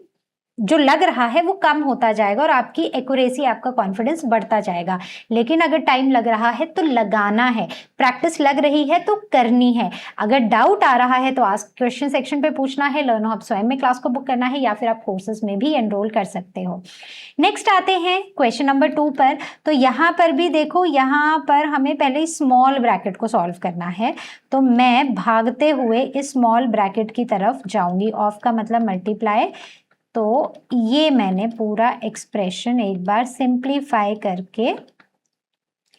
जो लग रहा है वो कम होता जाएगा और आपकी एक्यूरेसी, आपका कॉन्फिडेंस बढ़ता जाएगा। लेकिन अगर टाइम लग रहा है तो लगाना है, प्रैक्टिस लग रही है तो करनी है। अगर डाउट आ रहा है तो आस्क क्वेश्चन सेक्शन पे पूछना है, लर्न हब स्वयं में क्लास को बुक करना है, या फिर आप कोर्सेज में भी एनरोल कर सकते हो। नेक्स्ट आते हैं क्वेश्चन नंबर 2 पर। तो यहाँ पर भी देखो, यहाँ पर हमें पहले स्मॉल ब्रैकेट को सॉल्व करना है, तो मैं भागते हुए इस स्मॉल ब्रैकेट की तरफ जाऊंगी। ऑफ का मतलब मल्टीप्लाई, तो ये मैंने पूरा एक्सप्रेशन एक बार सिंप्लीफाई करके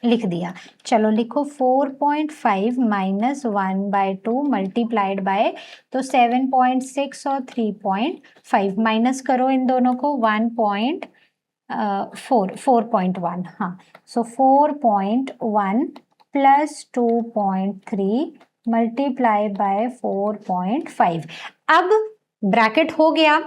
लिख दिया। चलो लिखो 4.5 माइनस 1/2 मल्टीप्लाइड बाय, तो 7.6 और 3.5 माइनस करो इन दोनों को, 4.1, हाँ। सो 4.1 प्लस 2.3 मल्टीप्लाई बाय 4.5। अब ब्रैकेट हो गया,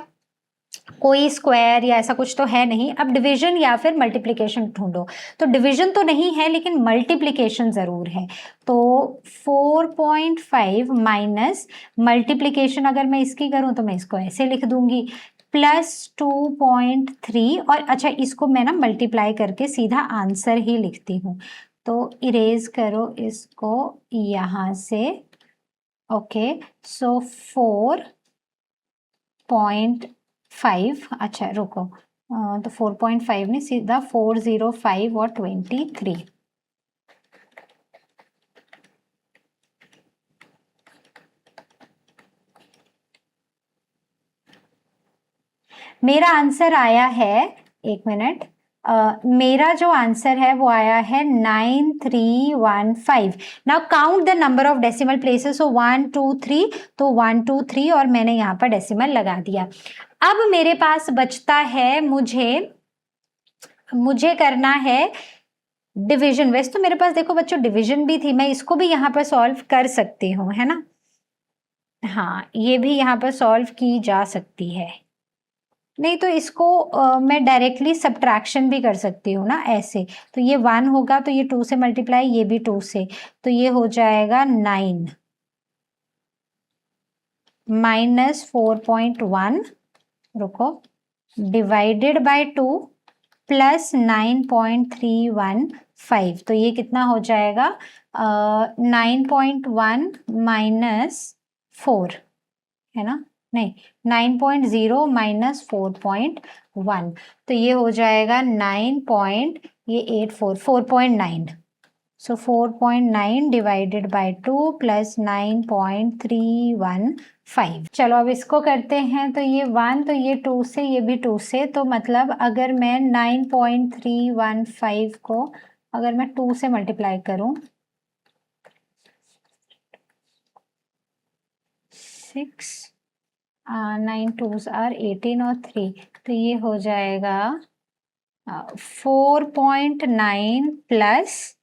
कोई स्क्वायर या ऐसा कुछ तो है नहीं। अब डिवीजन या फिर मल्टीप्लिकेशन ढूंढो। तो डिवीजन तो नहीं है लेकिन मल्टीप्लिकेशन जरूर है। तो 4.5 माइनस मल्टीप्लिकेशन अगर मैं इसकी करूं तो मैं इसको ऐसे लिख दूंगी, प्लस 2.3, और अच्छा इसको मैं ना मल्टीप्लाई करके सीधा आंसर ही लिखती हूँ। तो इरेज करो इसको यहाँ से। ओके, सो 4.5, अच्छा रुको, तो 4.5 नहीं, सीधा 405 और 23। मेरा आंसर आया है, एक मिनट, मेरा जो आंसर है वो आया है 9315। Now count the number of decimal places, so 1 2 3, तो 1 2 3 और मैंने यहाँ पर डेसिमल लगा दिया। अब मेरे पास बचता है, मुझे करना है डिवीजन। वैसे तो मेरे पास देखो बच्चों डिवीजन भी थी, मैं इसको भी यहाँ पर सॉल्व कर सकती हूँ, है ना, हाँ ये भी यहाँ पर सॉल्व की जा सकती है। नहीं तो इसको मैं डायरेक्टली सब्ट्रैक्शन भी कर सकती हूँ ना, ऐसे। तो ये 1 होगा, तो ये 2 से मल्टीप्लाई, ये भी 2 से, तो ये हो जाएगा 9 माइनस 4.1, रुको, डिवाइडेड बाय 2 प्लस 9.315, तो ये कितना हो जाएगा, 9.1 माइनस 4, है ना, नहीं 9.0 माइनस 4.1, तो ये हो जाएगा 4.9। सो 4.9 डिवाइडेड बाय 2 प्लस 9.315। चलो अब इसको करते हैं, तो ये 1, तो ये 2 से, ये भी 2 से, तो मतलब अगर मैं 9.315 को अगर मैं 2 से मल्टीप्लाई करूं, 6 9 2s आर 18 और 3, तो ये हो जाएगा 4.9 प्लस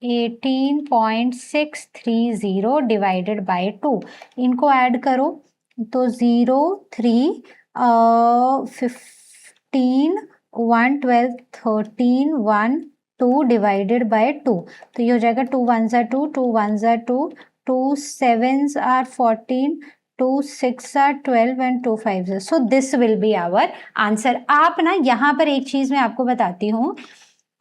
18.630 डिवाइडेड बाय 2, इनको ऐड करो, तो 0 3 15 1 12 13 1 2 डिवाइडेड बाय 2, तो ये हो जाएगा 2 1s are 2, 2 1s are 2, 2 7s are 14, 2 6 are 12 and 2 5s are, so this will be our answer। आप ना यहाँ पर एक चीज मैं आपको बताती हूँ,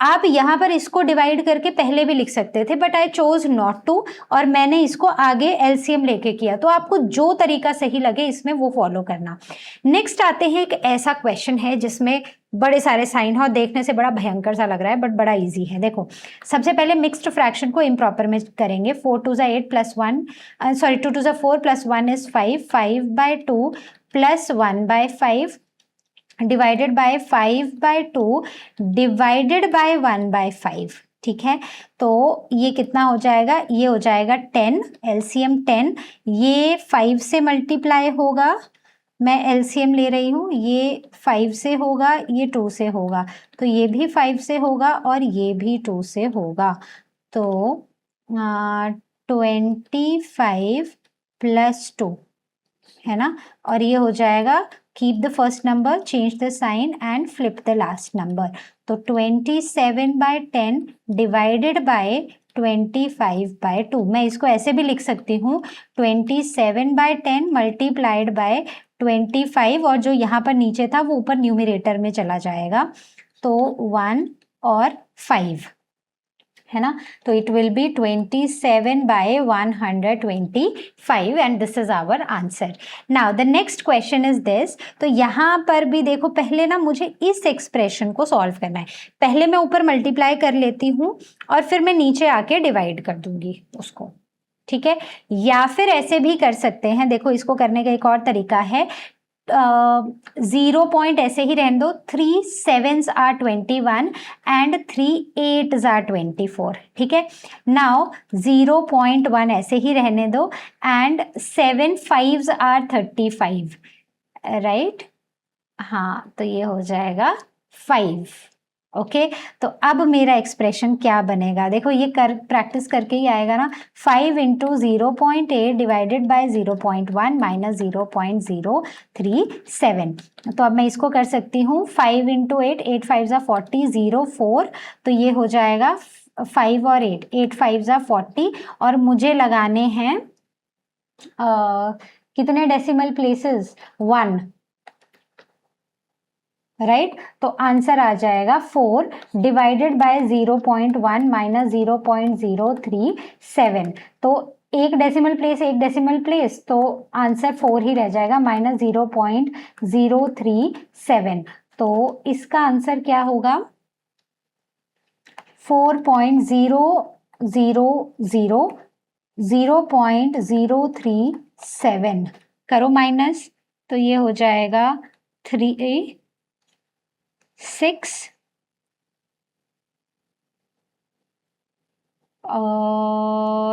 आप यहाँ पर इसको डिवाइड करके पहले भी लिख सकते थे, but I chose not to, और मैंने इसको आगे एलसीएम लेके किया। तो आपको जो तरीका सही लगे इसमें वो फॉलो करना। नेक्स्ट आते हैं, एक ऐसा क्वेश्चन है जिसमें बड़े सारे साइन है और देखने से बड़ा भयंकर सा लग रहा है, बट बड़ा इजी है। देखो सबसे पहले मिक्स्ड फ्रैक्शन को इम्प्रॉपर में करेंगे। 4 2 8 plus 1, sorry 2 2 4 plus 1 is 5, 5/2 plus 1/5 divided by 5/2 divided by 1/5, ठीक है। तो ये कितना हो जाएगा, ये हो जाएगा 10, एलसीएम 10, ये 5 से मल्टीप्लाई होगा, मैं एलसीएम ले रही हूँ, ये 5 से होगा, ये 2 से होगा, तो ये भी 5 से होगा और ये भी 2 से होगा। तो 25 + 2 है ना, और ये हो जाएगा, keep the first number, change the sign and flip the last number. तो 27/10 डिवाइडेड बाय 25/2, मैं इसको ऐसे भी लिख सकती हूँ, 27/10 मल्टीप्लाइड बाय 25, और जो यहाँ पर नीचे था वो ऊपर न्यूमरेटर में चला जाएगा, तो 1 और 5 है ना। तो it will be 27/125 and this is our answer. Now the next question is this. तो यहाँ पर भी देखो, पहले ना मुझे इस एक्सप्रेशन को सॉल्व करना है, पहले मैं ऊपर मल्टीप्लाई कर लेती हूँ और फिर मैं नीचे आके डिवाइड कर दूंगी उसको, ठीक है। या फिर ऐसे भी कर सकते हैं, देखो इसको करने का एक और तरीका है, 0 पॉइंट ऐसे ही रहने दो, 3 7s are 21 and 3 8s are 24, ठीक है। नाउ 0.1 ऐसे ही रहने दो एंड 7 5s are 35, राइट, हाँ, तो ये हो जाएगा 5, ओके। तो अब मेरा एक्सप्रेशन क्या बनेगा, देखो ये प्रैक्टिस करके ही आएगा ना, 5 × 0.8 डिवाइडेड बाय 0.1 माइनस 0.037। तो अब मैं इसको कर सकती हूँ, 5 × 8, 8 5 = 40, 0 4, तो ये हो जाएगा 5 और 8, 8 5 = 40, और मुझे लगाने हैं कितने डेसिमल प्लेसेस, 1, राइट। तो आंसर आ जाएगा 4 डिवाइडेड बाय 0.1 माइनस 0.037। तो एक डेसिमल प्लेस, तो आंसर 4 ही रह जाएगा, माइनस 0.037। तो इसका आंसर क्या होगा, 0.000 करो माइनस, तो ये हो जाएगा 3 6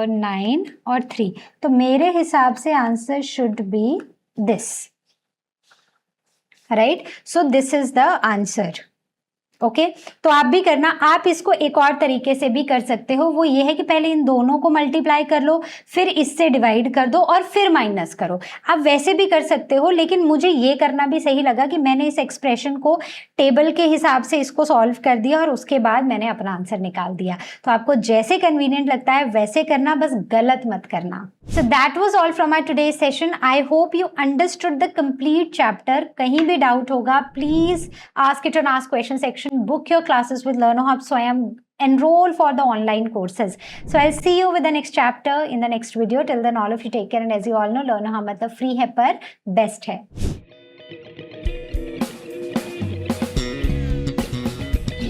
9 और 3। तो मेरे हिसाब से answer should be this, right. So this is the answer, okay. तो आप भी करना, आप इसको एक और तरीके से भी कर सकते हो, वो ये है कि पहले इन दोनों को मल्टीप्लाई कर लो, फिर इससे डिवाइड कर दो और फिर माइनस करो। आप वैसे भी कर सकते हो, लेकिन मुझे ये करना भी सही लगा कि मैंने इस एक्सप्रेशन को टेबल के हिसाब से इसको सॉल्व कर दिया और उसके बाद मैंने अपना आंसर निकाल दिया। तो आपको जैसे कन्वीनियंट लगता है वैसे करना, बस गलत मत करना। So that was all from our today's session. I hope you understood the complete chapter. कहीं भी doubt होगा, please ask it on Ask Question section. Book your classes with LearnerHub Swayam. Enroll for the online courses. So I'll see you with the next chapter in the next video. Till then, all of you take care. And as you all know, LearnerHub मतलब free है पर best है.